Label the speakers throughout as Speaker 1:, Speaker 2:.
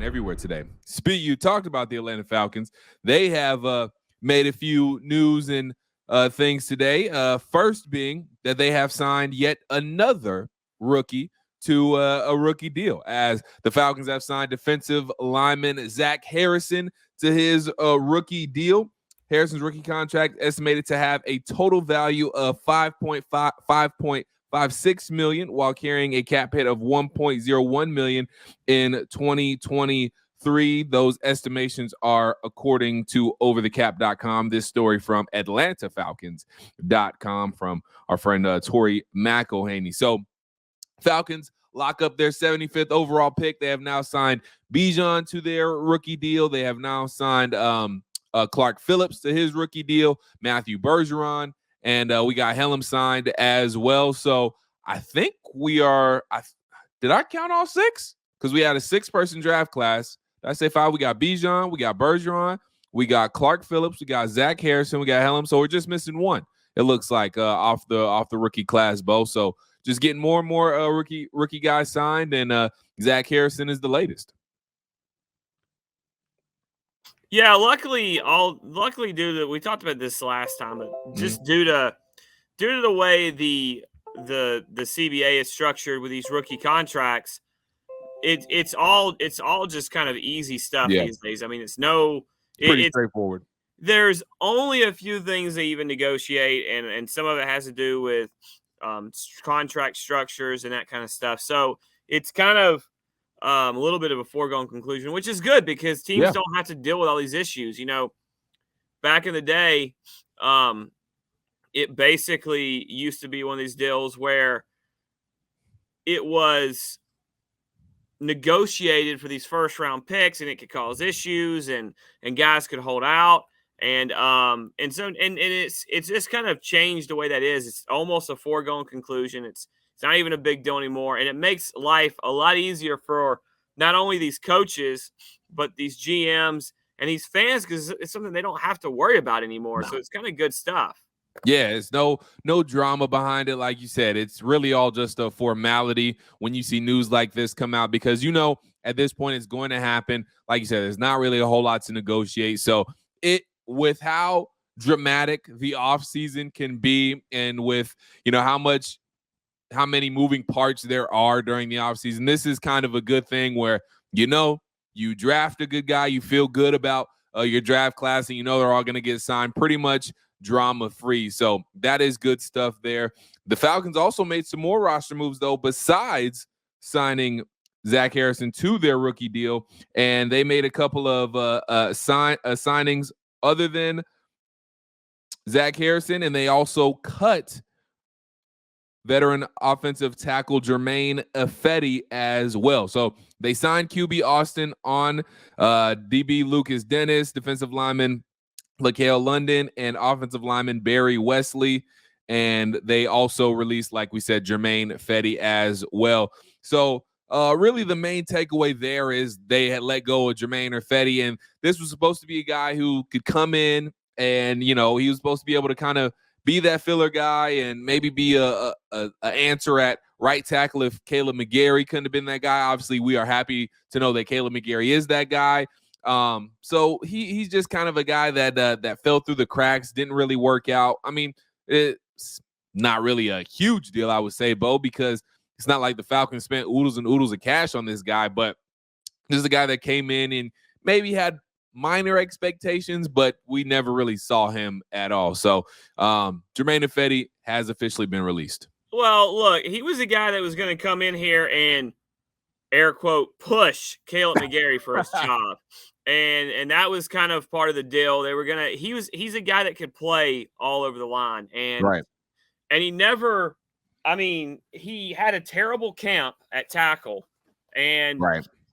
Speaker 1: everywhere today. You talked about the Atlanta Falcons. They have made a few news and things today. First being that they have signed yet another rookie to a rookie deal, as the Falcons have signed defensive lineman Zach Harrison to his rookie deal. Harrison's rookie contract estimated to have a total value of $5.56 million, while carrying a cap hit of $1.01 million in 2023. Those estimations are according to overthecap.com. This story from AtlantaFalcons.com from our friend Tori McElhaney. So Falcons lock up their 75th overall pick. They have now signed Bijan to their rookie deal. They have now signed Clark Phillips to his rookie deal, Matthew Bergeron, and we got Helm signed as well. So I think we are did I count all six? Because we had a 6-person draft class. Did I say 5? We got Bijan, we got Bergeron, we got Clark Phillips, we got Zach Harrison, we got Helm. So we're just missing one. It looks like off the rookie class, Beau. So just getting more and more rookie guys signed, and Zach Harrison is the latest.
Speaker 2: Yeah, luckily due to, we talked about this last time, but just due to the way the CBA is structured with these rookie contracts, it's all just kind of easy stuff these days. I mean, it's pretty
Speaker 1: straightforward.
Speaker 2: There's only a few things they even negotiate, and some of it has to do with contract structures and that kind of stuff. So it's kind of a little bit of a foregone conclusion, which is good because teams don't have to deal with all these issues. You know, back in the day, it basically used to be one of these deals where it was negotiated for these first round picks, and it could cause issues, and guys could hold out. And it's just kind of changed the way that is. It's almost a foregone conclusion. It's not even a big deal anymore. And it makes life a lot easier for not only these coaches, but these GMs and these fans, because it's something they don't have to worry about anymore. No. So it's kind of good stuff.
Speaker 1: Yeah, it's no drama behind it. Like you said, it's really all just a formality when you see news like this come out, because, at this point it's going to happen. Like you said, there's not really a whole lot to negotiate. So with how dramatic the offseason can be, and with, how many moving parts there are during the offseason, this is kind of a good thing where, you draft a good guy, you feel good about your draft class, and they're all going to get signed pretty much drama-free. So that is good stuff there. The Falcons also made some more roster moves, though, besides signing Zach Harrison to their rookie deal, and they made a couple of signings other than Zach Harrison, and they also cut veteran offensive tackle Jermaine Ifedi as well. So they signed QB Austin on, DB Lucas Dennis, defensive lineman LaCale London, and offensive lineman Barry Wesley. And they also released, like we said, Jermaine Ifedi as well. So really the main takeaway there is they had let go of Jermaine Ifedi, and this was supposed to be a guy who could come in and, he was supposed to be able to kind of be that filler guy and maybe be a answer at right tackle if Caleb McGarry couldn't have been that guy. Obviously, we are happy to know that Caleb McGarry is that guy. So he's just kind of a guy that fell through the cracks, didn't really work out. I mean, it's not really a huge deal, I would say, Beau, because it's not like the Falcons spent oodles and oodles of cash on this guy, but this is a guy that came in and maybe had minor expectations, but we never really saw him at all. So Jermaine Ifedi has officially been released.
Speaker 2: Well, look, he was a guy that was going to come in here and, air quote, push Caleb McGarry for his job. And that was kind of part of the deal. They were going to, he's a guy that could play all over the line. And,
Speaker 1: right.
Speaker 2: And he never, he had a terrible camp at tackle and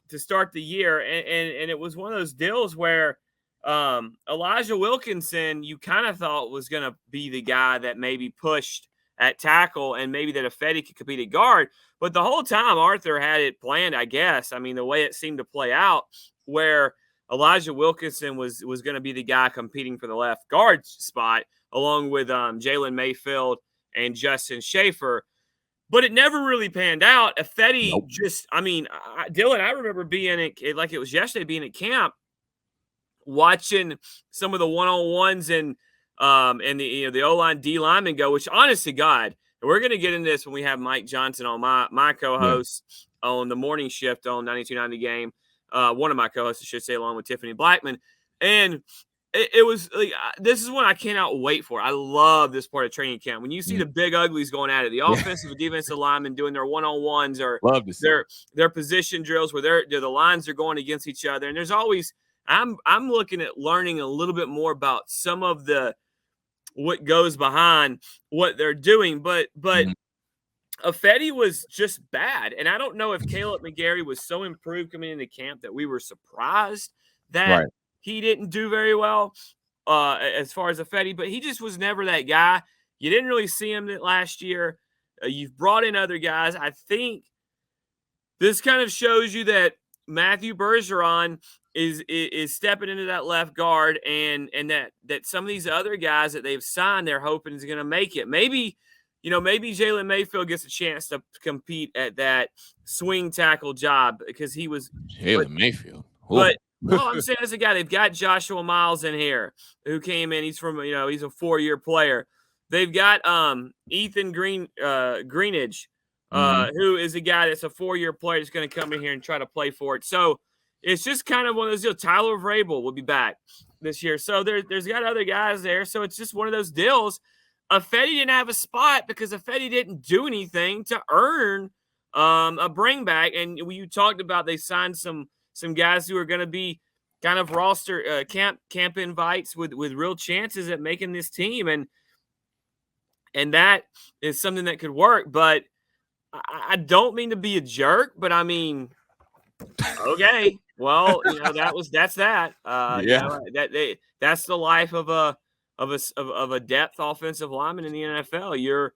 Speaker 2: to start the year. And it was one of those deals where Elijah Wilkinson, you kind of thought was going to be the guy that maybe pushed at tackle and maybe that Ifedi could compete at guard. But the whole time Arthur had it planned, I guess. The way it seemed to play out, where Elijah Wilkinson was going to be the guy competing for the left guard spot, along with Jalen Mayfield and Justin Schaefer. But it never really panned out. Ifedi
Speaker 1: Nope.
Speaker 2: just, I mean, Dylan, I remember being like it was yesterday, being at camp, watching some of the one-on-ones and the O-line D lineman go, which honest to God, and we're gonna get into this when we have Mike Johnson on, my co-host on the morning shift on 92.9 The Game. One of my co-hosts, I should say, along with Tiffany Blackman. And it was like, this is one I cannot wait for. I love this part of training camp. When you see the big uglies going at it, the offensive and defensive linemen doing their one-on-ones or their position drills where the lines are going against each other. And there's always, I'm looking at learning a little bit more about some of what goes behind what they're doing. But Ifedi was just bad. And I don't know if Caleb McGarry was so improved coming into camp that we were surprised that he didn't do very well as far as Ifedi, but he just was never that guy. You didn't really see him last year. You've brought in other guys. I think this kind of shows you that Matthew Bergeron is stepping into that left guard, and that some of these other guys that they've signed, they're hoping is going to make it. Maybe Jalen Mayfield gets a chance to compete at that swing tackle job because he was
Speaker 1: Jalen Mayfield.
Speaker 2: But I'm saying as a guy, they've got Joshua Miles in here who came in. He's from, he's a 4-year player. They've got Ethan Greenidge, who is a guy that's a 4-year player that's going to come in here and try to play for it. So it's just kind of one of those deals. Tyler Vrabel will be back this year. So there's got other guys there. So it's just one of those deals. Ifedi didn't have a spot because Ifedi didn't do anything to earn a bring back. And you talked about they signed some guys who are going to be kind of roster camp invites with real chances at making this team. And that is something that could work. But I don't mean to be a jerk, but I mean, okay, well, that's that. That's the life of a depth offensive lineman in the NFL.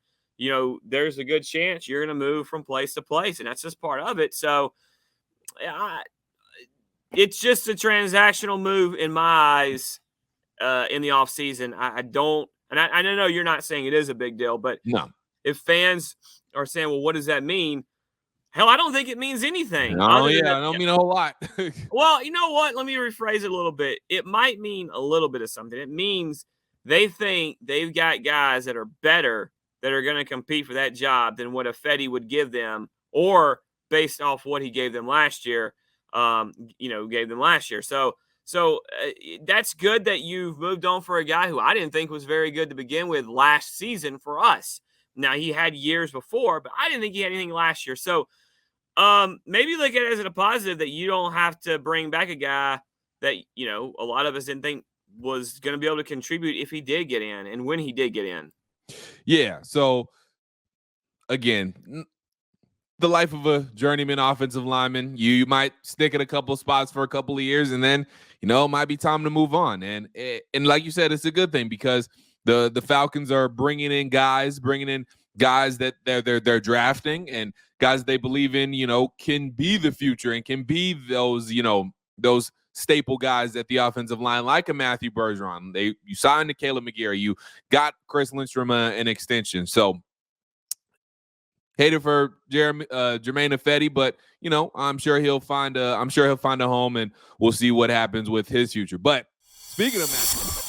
Speaker 2: There's a good chance you're going to move from place to place, and that's just part of it. So it's just a transactional move in my eyes in the offseason. I know you're not saying it is a big deal, but
Speaker 1: no.
Speaker 2: If fans are saying, well, what does that mean? Hell, I don't think it means anything.
Speaker 1: Oh, yeah, I don't mean a whole lot.
Speaker 2: Well, you know what? Let me rephrase it a little bit. It might mean a little bit of something. It means they think they've got guys that are better that are going to compete for that job than what Ifedi would give them, or based off what he gave them last year, So that's good that you've moved on for a guy who I didn't think was very good to begin with last season for us. Now, he had years before, but I didn't think he had anything last year. So maybe look at it as a positive that you don't have to bring back a guy that, a lot of us didn't think was going to be able to contribute if he did get in and when he did get in.
Speaker 1: Yeah. So, again, the life of a journeyman offensive lineman, you might stick at a couple spots for a couple of years, and then, it might be time to move on. And like you said, it's a good thing because the Falcons are bringing in guys that they're drafting and guys they believe in, can be the future and can be those staple guys at the offensive line, like a Matthew Bergeron. You signed to Caleb McGarry, you got Chris Lindstrom an extension. So hated for Jermaine Ifedi, but I'm sure he'll find a home, and we'll see what happens with his future. But speaking of Matthew,